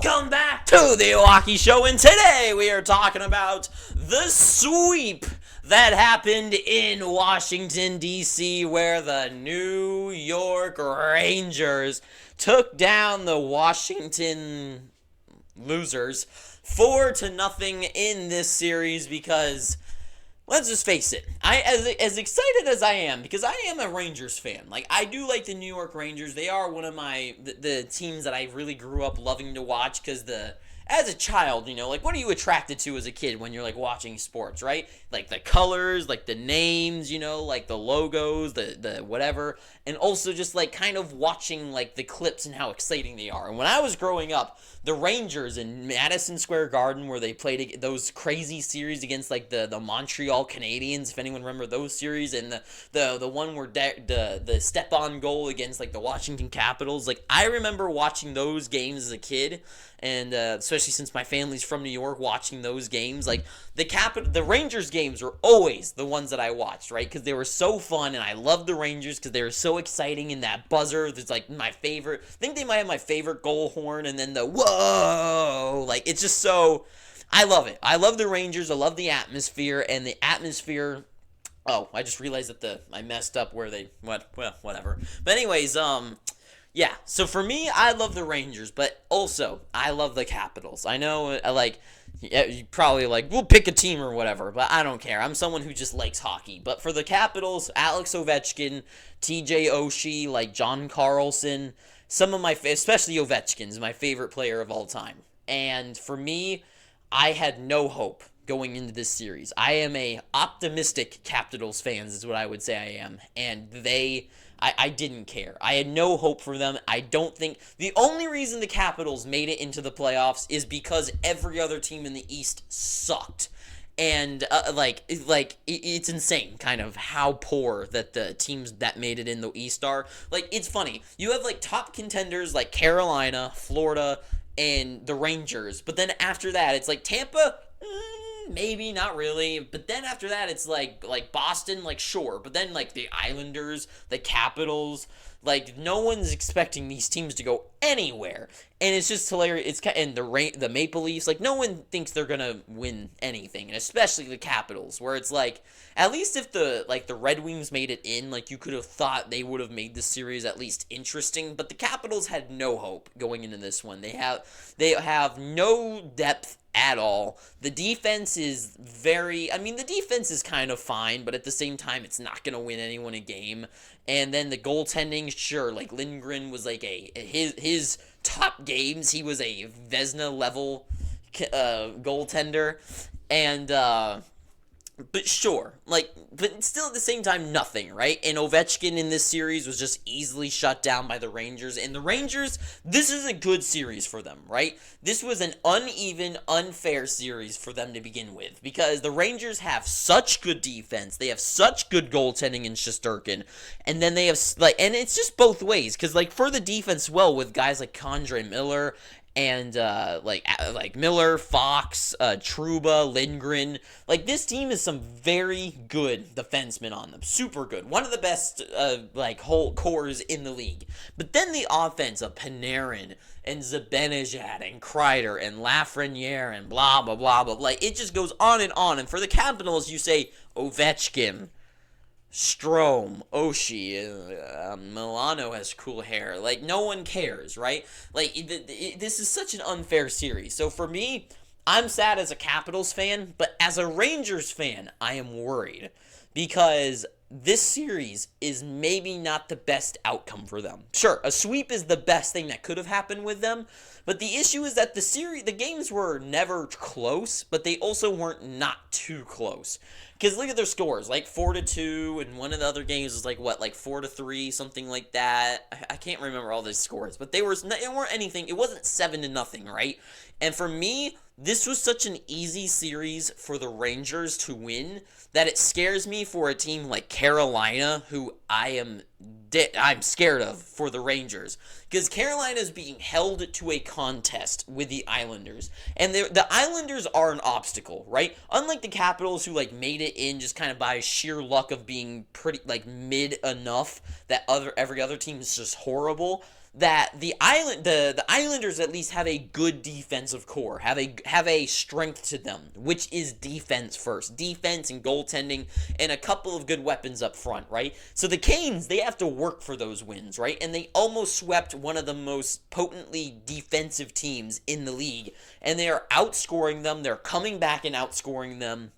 Welcome back to the Walkie Show, and today we are talking about the sweep that happened in Washington, D.C., where the New York Rangers took down the Washington losers 4-0 in this series because, let's just face it, as excited as I am, because I am a Rangers fan. Like, I do like the New York Rangers. They are one of the teams that I really grew up loving to watch, because as a child, like, what are you attracted to as a kid when you're, like, watching sports, right? Like, the colors, like, the names, like, the logos, the whatever, and also just, like, kind of watching, like, the clips and how exciting they are. And when I was growing up, the Rangers in Madison Square Garden, where they played those crazy series against, like, the Montreal Canadiens, if anyone remember those series, and the one where the step-on goal against, like, the Washington Capitals, like, I remember watching those games as a kid, and especially since my family's from New York, watching those games, like, the Rangers games were always the ones that I watched, right, because they were so fun, and I loved the Rangers because they were so exciting, and that buzzer is, like, my favorite. I think they might have my favorite goal horn, and then the whoa, like, it's just so, I love it. I love the Rangers. I love the atmosphere, and the atmosphere. Oh, I just realized that I messed up where whatever. But anyways, yeah, so for me, I love the Rangers, but also, I love the Capitals. I know, yeah, you probably we'll pick a team or whatever, but I don't care. I'm someone who just likes hockey. But for the Capitals, Alex Ovechkin, TJ Oshie, like John Carlson, some of especially Ovechkin is my favorite player of all time. And for me, I had no hope going into this series. I am a optimistic Capitals fans is what I would say I am. And I didn't care. I had no hope for them. I don't think the only reason the Capitals made it into the playoffs is because every other team in the East sucked. And it's insane kind of how poor that the teams that made it in the East are. Like, it's funny. You have like top contenders like Carolina, Florida, and the Rangers, but then after that it's like Tampa, maybe not really, but then after that it's like Boston, like, sure, but then like the Islanders, the Capitals, like, no one's expecting these teams to go anywhere, and it's just hilarious. And the Maple Leafs, like, no one thinks they're gonna win anything, and especially the Capitals, where it's like, at least if the Red Wings made it in, like, you could have thought they would have made the series at least interesting, but the Capitals had no hope going into this one. They have no depth at all. The defense is the defense is kind of fine, but at the same time, it's not going to win anyone a game. And then the goaltending, sure, like, Lindgren was like his top games, he was a Vezina level goaltender, and but sure, but still at the same time, nothing, right? And Ovechkin in this series was just easily shut down by the Rangers. And the Rangers, this is a good series for them, right? This was an uneven, unfair series for them to begin with, because the Rangers have such good defense, they have such good goaltending in Shesterkin, and then they have, and it's just both ways, because, for the defense, with guys like Condre Miller, and Miller, Fox, Trouba, Lindgren, this team is some very good defensemen on them, super good, one of the best whole cores in the league. But then the offense of Panarin and Zibanejad and Kreider and Lafreniere and blah blah blah blah, it just goes on. And for the Capitals, you say Ovechkin, Strome, Oshie, Milano has cool hair. No one cares, right? This is such an unfair series. So for me, I'm sad as a Capitals fan, but as a Rangers fan, I am worried, because this series is maybe not the best outcome for them. Sure, a sweep is the best thing that could have happened with them, but the issue is that the games were never close, but they also weren't not too close. Because look at their scores, 4-2, and one of the other games was 4-3, something like that. I can't remember all the scores, but it weren't anything. It wasn't 7-0, right? And for me, this was such an easy series for the Rangers to win that it scares me for a team like Carolina, who I'm scared of for the Rangers, because Carolina is being held to a contest with the Islanders, and the Islanders are an obstacle, right? Unlike the Capitals, who made it in just kind of by sheer luck of being pretty mid enough that every other team is just horrible. that the Islanders at least have a good defensive core, have a strength to them, which is defense first, defense and goaltending, and a couple of good weapons up front, right? So the Canes, they have to work for those wins, right? And they almost swept one of the most potently defensive teams in the league, and they are outscoring them. They're coming back and outscoring them,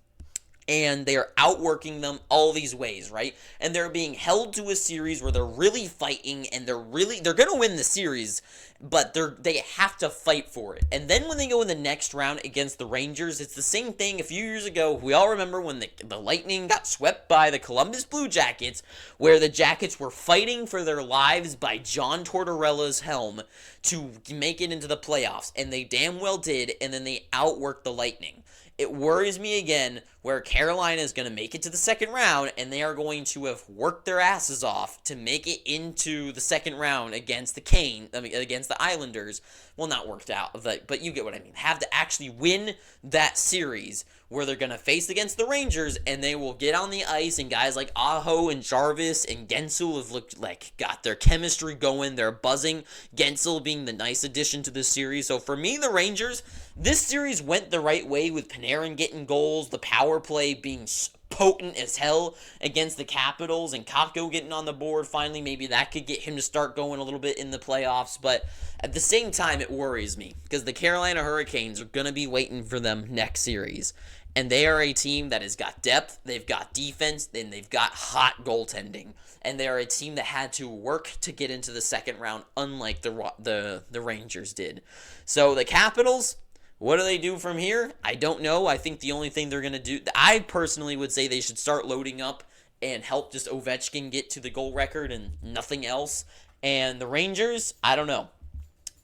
and they're outworking them all these ways, right? And they're being held to a series where they're really fighting, and they're going to win the series, but they have to fight for it. And then when they go in the next round against the Rangers, it's the same thing a few years ago. We all remember when the Lightning got swept by the Columbus Blue Jackets, where the Jackets were fighting for their lives by John Tortorella's helm to make it into the playoffs, and they damn well did, and then they outworked the Lightning. It worries me again where Carolina is going to make it to the second round, and they are going to have worked their asses off to make it into the second round against the Islanders. Well, not worked out, but you get what I mean. Have to actually win that series where they're going to face against the Rangers, and they will get on the ice, and guys like Aho and Jarvis and Gensel have looked like got their chemistry going. They're buzzing. Gensel being the nice addition to this series. So for me, the Rangers, this series went the right way with Panarin getting goals, the power play being potent as hell against the Capitals, and Kakko getting on the board finally. Maybe that could get him to start going a little bit in the playoffs, but at the same time, it worries me because the Carolina Hurricanes are going to be waiting for them next series, and they are a team that has got depth, they've got defense, and they've got hot goaltending, and they are a team that had to work to get into the second round, unlike the Rangers did. So the Capitals, what do they do from here? I don't know. I think the only thing they're going to do, I personally would say they should start loading up and help just Ovechkin get to the goal record and nothing else. And the Rangers, I don't know.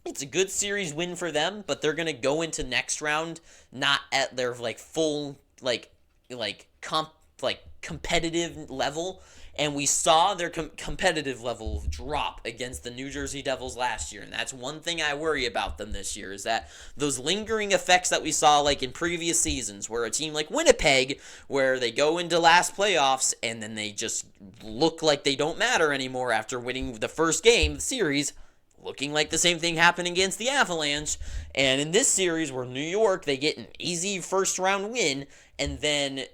It's a good series win for them, but they're going to go into next round not at their full competitive level. And we saw their competitive level drop against the New Jersey Devils last year. And that's one thing I worry about them this year, is that those lingering effects that we saw in previous seasons, where a team like Winnipeg, where they go into last playoffs and then they just look like they don't matter anymore after winning the first game of the series, looking like the same thing happened against the Avalanche. And in this series where New York, they get an easy first round win, and then,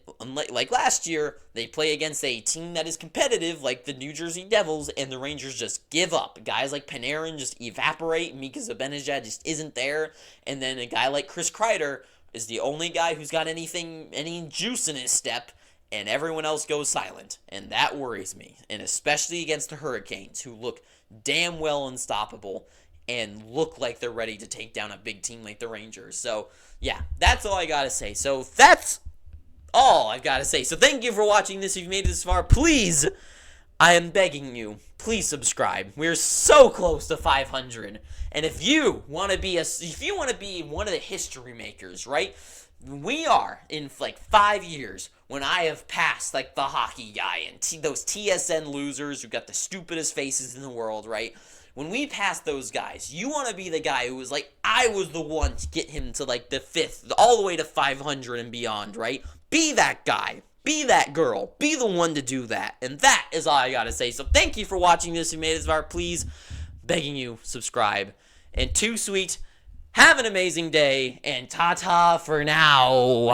like last year, they play against a team that is competitive, like the New Jersey Devils, and the Rangers just give up. Guys like Panarin just evaporate. Mika Zibanejad just isn't there. And then a guy like Chris Kreider is the only guy who's got any juice in his step, and everyone else goes silent. And that worries me. And especially against the Hurricanes, who look damn well unstoppable and look like they're ready to take down a big team like the Rangers. So, yeah, that's all I got to say. So, that's all I've got to say. So, thank you for watching this. If you made it this far, please, I am begging you, please subscribe. We're so close to 500. And if you want to be one of the history makers, right? We are in 5 years when I have passed the hockey guy and those TSN losers who got the stupidest faces in the world, right? When we pass those guys, you want to be the guy who was I was the one to get him to the fifth, all the way to 500 and beyond, right? Be that guy. Be that girl. Be the one to do that. And that is all I got to say. So thank you for watching this. If you made it this far, please, begging you, subscribe. And Too Sweet, have an amazing day, and ta-ta for now.